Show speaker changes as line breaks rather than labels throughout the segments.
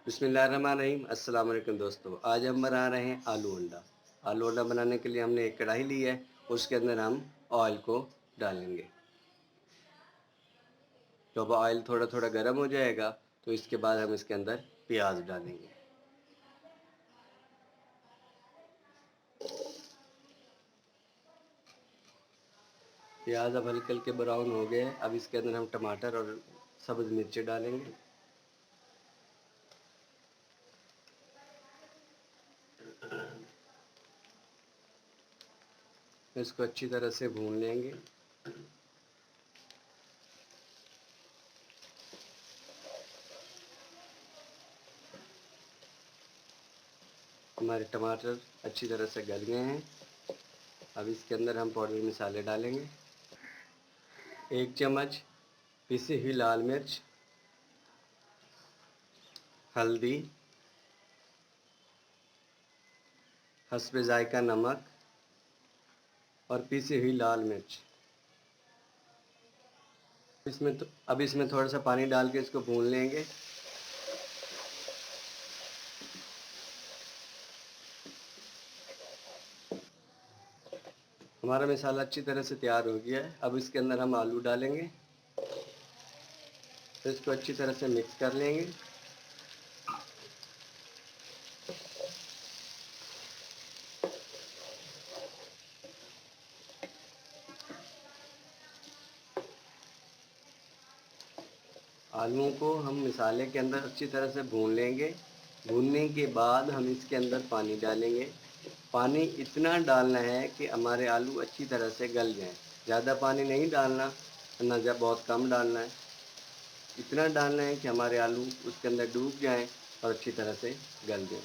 बिस्मिल्लाहिर्रहमानिर्रहीम। अस्सलाम वालेकुम दोस्तों, आज हम बना रहे हैं आलू अंडा। आलू अंडा बनाने के लिए हमने एक कढ़ाई ली है, उसके अंदर हम ऑयल को डालेंगे। जब ऑयल थोड़ा थोड़ा गर्म हो जाएगा तो इसके बाद हम इसके अंदर प्याज डालेंगे। प्याज अब हल्के हल्के ब्राउन हो गए हैं। अब इसके अंदर हम टमाटर और सब्ज़ मिर्ची डालेंगे। इसको अच्छी तरह से भून लेंगे। हमारे टमाटर अच्छी तरह से गल गए हैं। अब इसके अंदर हम पाउडर मसाले डालेंगे। 1 चम्मच पिसी हुई लाल मिर्च, हल्दी, हस्बे जायका नमक और पिसी हुई लाल मिर्च। अब इसमें थोड़ा सा पानी डाल के इसको भून लेंगे। हमारा मसाला अच्छी तरह से तैयार हो गया है। अब इसके अंदर हम आलू डालेंगे, तो इसको अच्छी तरह से मिक्स कर लेंगे। आलूओं को हम मसाले के अंदर अच्छी तरह से भून लेंगे। भूनने के बाद हम इसके अंदर पानी डालेंगे। पानी इतना डालना है कि हमारे आलू अच्छी तरह से गल जाएं। ज़्यादा पानी नहीं डालना, ना ज़्यादा बहुत कम डालना है। इतना डालना है कि हमारे आलू उसके अंदर डूब जाएं और अच्छी तरह से गल जाएं।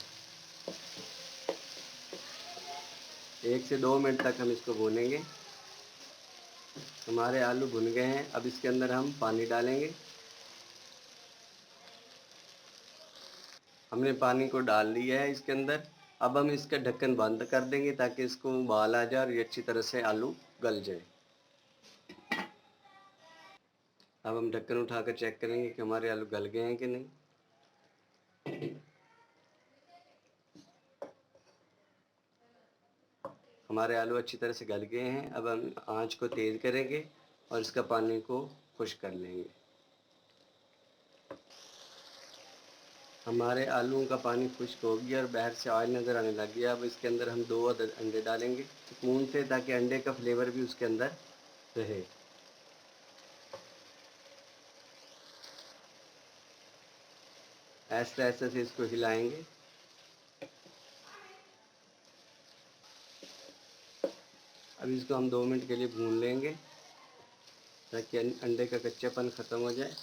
1 से 2 मिनट तक हम इसको भूनेंगे। हमारे आलू भुन गए हैं। अब इसके अंदर हम पानी डालेंगे। हमने पानी को डाल लिया है इसके अंदर। अब हम इसका ढक्कन बंद कर देंगे ताकि इसको उबाल आ जाए और ये अच्छी तरह से आलू गल जाए। अब हम ढक्कन उठाकर चेक करेंगे कि हमारे आलू गल गए हैं कि नहीं। हमारे आलू अच्छी तरह से गल गए हैं। अब हम आंच को तेज़ करेंगे और इसका पानी को खुश्क कर लेंगे। हमारे आलूओं का पानी खुश्क हो गया और बाहर से ऑयल नज़र आने लग गया। अब इसके अंदर हम 2 अदद अंडे डालेंगे स्पून से, ताकि अंडे का फ्लेवर भी उसके अंदर रहे। ऐसे ऐसे से इसको हिलाएंगे। अब इसको हम 2 मिनट के लिए भून लेंगे ताकि अंडे का कच्चापन ख़त्म हो जाए।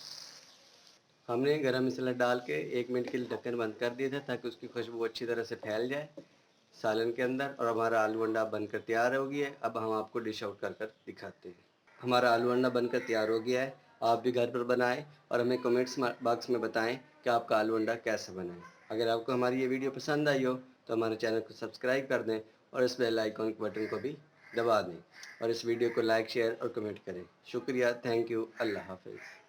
हमने गरम मसाला डाल के 1 मिनट के लिए ढक्कन बंद कर दिया था ताकि उसकी खुशबू अच्छी तरह से फैल जाए सालन के अंदर। और हमारा आलू अंडा बनकर तैयार हो गया है। अब हम आपको डिश आउट कर कर दिखाते हैं। हमारा आलू अंडा बनकर तैयार हो गया है। आप भी घर पर बनाएं और हमें कमेंट्स बॉक्स में बताएं कि आपका आलू अंडा कैसा बना है। अगर आपको हमारी ये वीडियो पसंद आई हो तो हमारे चैनल को सब्सक्राइब कर दें और इस बेल आइकॉन के बटन को भी दबा दें और इस वीडियो को लाइक, शेयर और कमेंट करें। शुक्रिया, थैंक यू, अल्लाह हाफ़िज़।